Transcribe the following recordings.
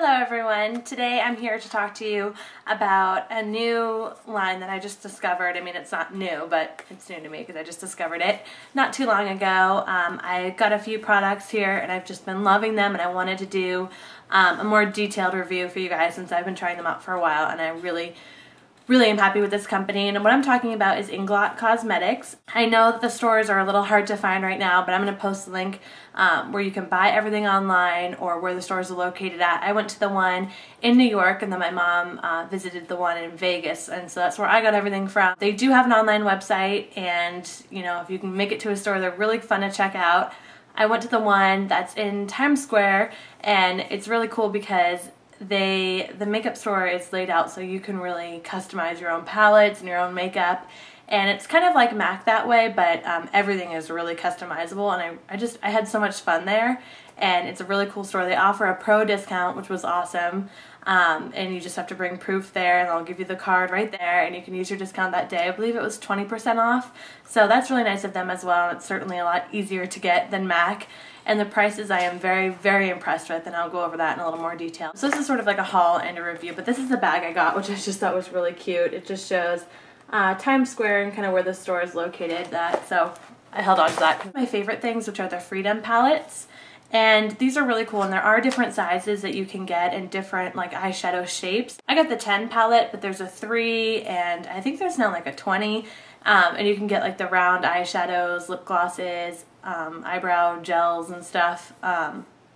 Hello everyone. Today I'm here to talk to you about a new line that I just discovered. I mean, it's not new, but it's new to me because I just discovered it not too long ago. I got a few products here and I've just been loving them, and I wanted to do a more detailed review for you guys since I've been trying them out for a while, and I really am happy with this company. And what I'm talking about is Inglot Cosmetics. I know that the stores are a little hard to find right now, but I'm going to post a link where you can buy everything online or where the stores are located at. I went to the one in New York, and then my mom visited the one in Vegas, and so that's where I got everything from. They do have an online website, and you know, if you can make it to a store, they're really fun to check out. I went to the one that's in Times Square, and it's really cool because the makeup store is laid out so you can really customize your own palettes and your own makeup, and it's kind of like MAC that way, but everything is really customizable, and I had so much fun there, and it's a really cool store. They offer a pro discount, which was awesome, and you just have to bring proof there, and they'll give you the card right there, and you can use your discount that day. I believe it was 20% off, so that's really nice of them as well, and it's certainly a lot easier to get than MAC. And the prices I am very impressed with, and I'll go over that in a little more detail. So this is sort of like a haul and a review, but this is the bag I got, which I just thought was really cute. It just shows Times Square and kind of where the store is located. So I held on to that. My favorite things, which are the Fredom palettes, and these are really cool, and there are different sizes that you can get in different like eyeshadow shapes. I got the 10 palette, but there's a 3, and I think there's now like a 20, and you can get like the round eyeshadows, lip glosses, eyebrow gels and stuff,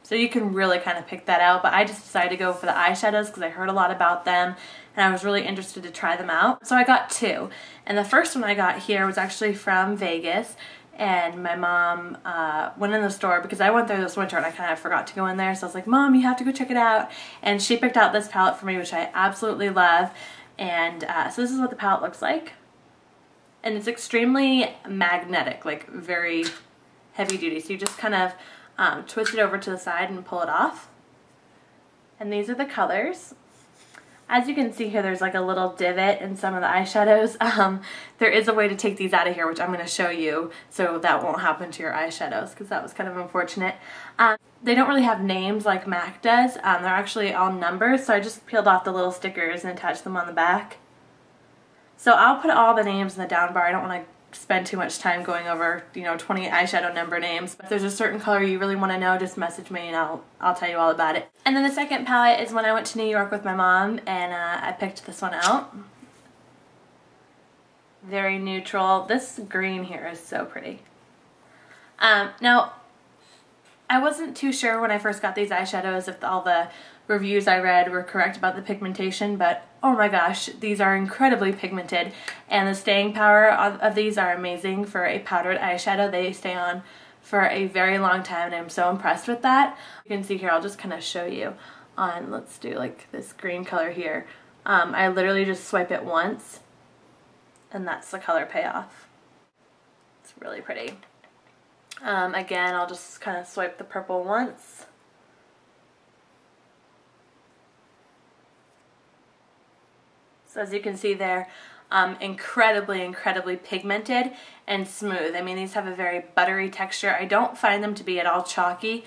so you can really kind of pick that out, but I just decided to go for the eyeshadows because I heard a lot about them and I was really interested to try them out. So I got 2, and the first one I got here was actually from Vegas, and my mom went in the store because I went there this winter and I kind of forgot to go in there, so I was like, Mom, you have to go check it out, and she picked out this palette for me, which I absolutely love. And so this is what the palette looks like, and it's extremely magnetic, like very heavy duty, so you just kind of twist it over to the side and pull it off. And these are the colors. As you can see here, there's like a little divot in some of the eyeshadows. There is a way to take these out of here, which I'm going to show you, so that won't happen to your eyeshadows, because that was kind of unfortunate. They don't really have names like MAC does. They're actually all numbers, so I just peeled off the little stickers and attached them on the back. So I'll put all the names in the down bar. I don't want to spend too much time going over, you know, 20 eyeshadow number names. But if there's a certain color you really want to know, just message me and I'll tell you all about it. And then the second palette is when I went to New York with my mom, and I picked this one out. Very neutral. This green here is so pretty. Now, I wasn't too sure when I first got these eyeshadows if all the reviews I read were correct about the pigmentation, but oh my gosh, these are incredibly pigmented, and the staying power of these are amazing for a powdered eyeshadow. They stay on for a very long time, and I'm so impressed with that. You can see here, I'll just kind of show you on, let's do like this green color here. I literally just swipe it once, and that's the color payoff. It's really pretty. Again, I'll just kind of swipe the purple once. So as you can see there, incredibly pigmented and smooth. I mean, these have a very buttery texture. I don't find them to be at all chalky.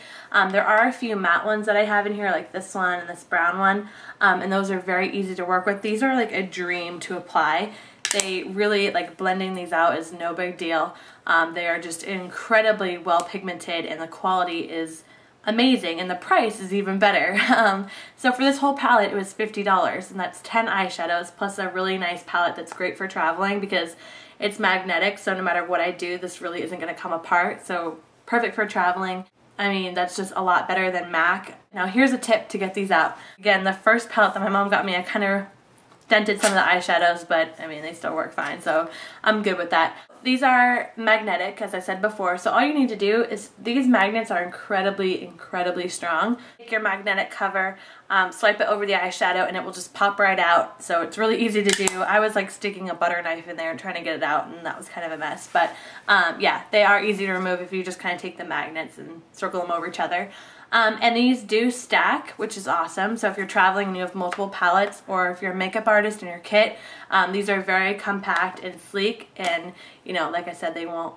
There are a few matte ones that I have in here, like this one and this brown one, and those are very easy to work with. These are like a dream to apply. They really, like, blending these out is no big deal. They are just incredibly well pigmented, and the quality is amazing, and the price is even better. So for this whole palette, it was $50, and that's 10 eyeshadows plus a really nice palette that's great for traveling because it's magnetic, so no matter what I do, this really isn't going to come apart. So perfect for traveling. I mean, that's just a lot better than MAC. Now here's a tip to get these out. Again, the first palette that my mom got me, I kind of dented some of the eyeshadows, but I mean, they still work fine, so I'm good with that. These are magnetic, as I said before, so all you need to do is, these magnets are incredibly strong. Take your magnetic cover, swipe it over the eyeshadow, and it will just pop right out, so it's really easy to do. I was like sticking a butter knife in there and trying to get it out, and that was kind of a mess, but yeah, they are easy to remove if you just kind of take the magnets and circle them over each other. And these do stack, which is awesome. So if you're traveling and you have multiple palettes, or if you're a makeup artist in your kit, these are very compact and sleek, and you know, like I said, they won't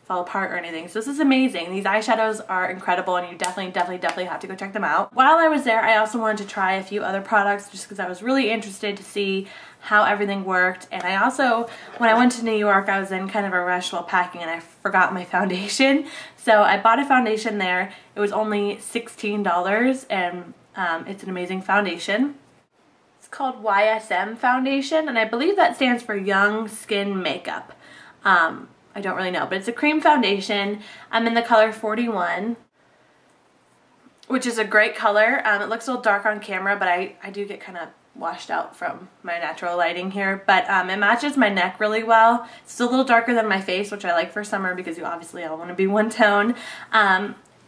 fall apart or anything. So this is amazing. These eyeshadows are incredible and you definitely have to go check them out. While I was there, I also wanted to try a few other products just because I was really interested to see how everything worked. And I also, when I went to New York, I was in kind of a rush while packing and I forgot my foundation. So I bought a foundation there. It was only $16 and it's an amazing foundation. It's called YSM foundation and I believe that stands for Young Skin Makeup. I don't really know, but it's a cream foundation. I'm in the color 41, which is a great color. It looks a little dark on camera, but I do get kind of washed out from my natural lighting here. But it matches my neck really well. It's a little darker than my face, which I like for summer because you obviously all want to be one tone.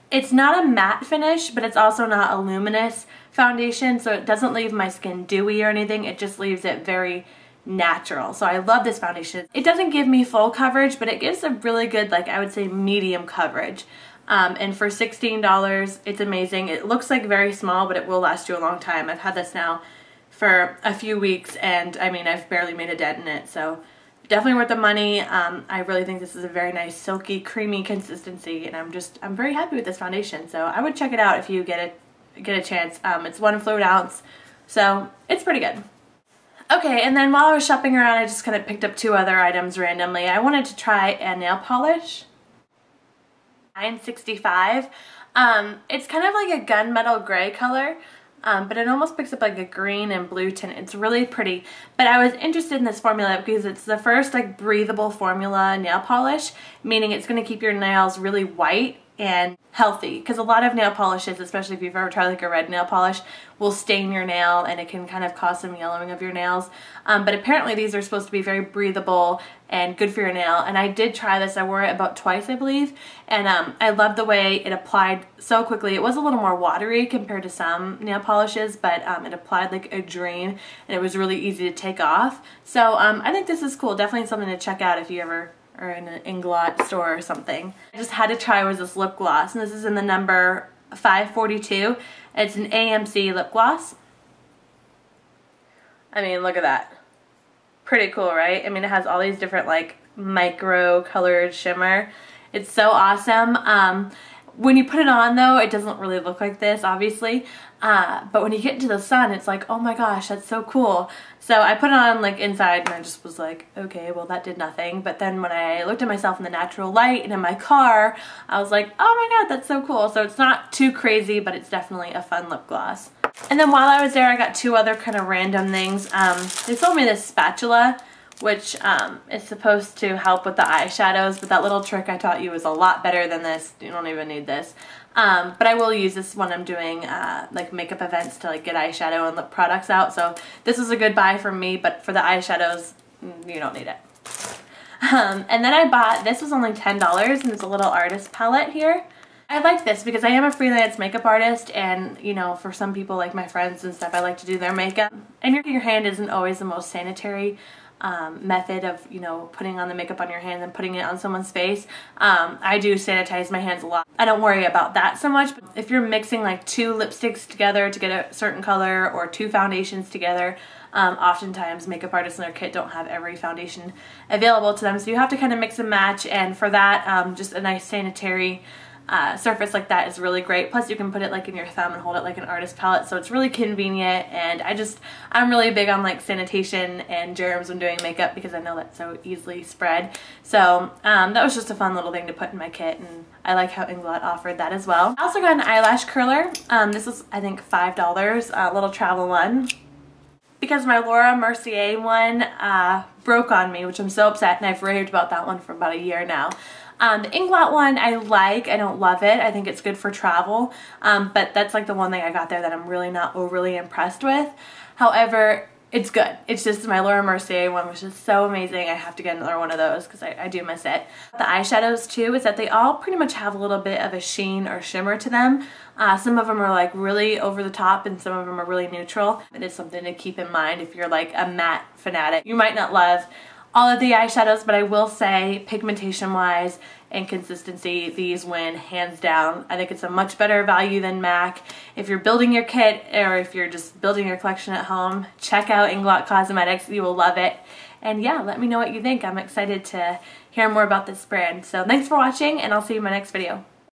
It's not a matte finish, but it's also not a luminous foundation, so it doesn't leave my skin dewy or anything. It just leaves it very natural. So I love this foundation. It doesn't give me full coverage, but it gives a really good, like I would say, medium coverage. And for $16, it's amazing. It looks like very small, but it will last you a long time. I've had this now for a few weeks and I mean, I've barely made a dent in it. So definitely worth the money. I really think this is a very nice, silky, creamy consistency and I'm very happy with this foundation. So I would check it out if you get a chance. It's 1 fluid ounce, so it's pretty good. Okay, and then while I was shopping around, I just kind of picked up 2 other items randomly. I wanted to try a nail polish, $9.65. It's kind of like a gunmetal gray color, but it almost picks up like a green and blue tint. It's really pretty, but I was interested in this formula because it's the first like breathable formula nail polish, meaning it's going to keep your nails really white and healthy, because a lot of nail polishes, especially if you've ever tried like a red nail polish, will stain your nail and it can kind of cause some yellowing of your nails. But apparently these are supposed to be very breathable and good for your nail, and I did try this. I wore it about twice, I believe, and I loved the way it applied so quickly. It was a little more watery compared to some nail polishes, but it applied like a dream and it was really easy to take off. So I think this is cool. Definitely something to check out if you ever or in an Inglot store or something. I just had to try was this lip gloss, and this is in the number 542. It's an AMC lip gloss. I mean, look at that. Pretty cool, right? I mean, it has all these different like micro colored shimmer. It's so awesome. When you put it on though, it doesn't really look like this, obviously. But when you get into the sun, it's like, oh my gosh, that's so cool. So I put it on like inside and I just was like, okay, well that did nothing. But then when I looked at myself in the natural light and in my car, I was like, oh my god, that's so cool. So it's not too crazy, but it's definitely a fun lip gloss. And then while I was there, I got 2 other kind of random things. They sold me this spatula, which is supposed to help with the eyeshadows, but that little trick I taught you is a lot better than this. You don't even need this. But I will use this when I'm doing like makeup events to like get eyeshadow and lip products out. So this is a good buy for me, but for the eyeshadows, you don't need it. And then I bought, this was only $10, and it's a little artist palette here. I like this because I am a freelance makeup artist, and you know, for some people like my friends and stuff, I like to do their makeup. And your hand isn't always the most sanitary method of, you know, putting on the makeup on your hand and putting it on someone's face. I do sanitize my hands a lot. I don't worry about that so much. But if you're mixing like 2 lipsticks together to get a certain color or 2 foundations together, oftentimes makeup artists in their kit don't have every foundation available to them, so you have to kind of mix and match, and for that just a nice sanitary surface like that is really great. Plus you can put it like in your thumb and hold it like an artist palette, so it's really convenient. And I'm really big on like sanitation and germs when doing makeup because I know that's so easily spread. So that was just a fun little thing to put in my kit, and I like how Inglot offered that as well. I also got an eyelash curler. This was I think $5, a little travel one, because my Laura Mercier one broke on me, which I'm so upset, and I've raved about that one for about a year now. The Inglot one I like. I don't love it. I think it's good for travel, but that's like the one thing I got there that I'm really not overly impressed with. However, it's good. It's just my Laura Mercier one, which is so amazing. I have to get another one of those because I do miss it. The eyeshadows too is that they all pretty much have a little bit of a sheen or shimmer to them. Some of them are like really over the top and some of them are really neutral. It is something to keep in mind if you're like a matte fanatic. You might not love all of the eyeshadows, but I will say pigmentation wise and consistency, these win hands down. I think it's a much better value than MAC. If you're building your kit or if you're just building your collection at home, check out Inglot Cosmetics. You will love it. And yeah, let me know what you think. I'm excited to hear more about this brand. So thanks for watching, and I'll see you in my next video.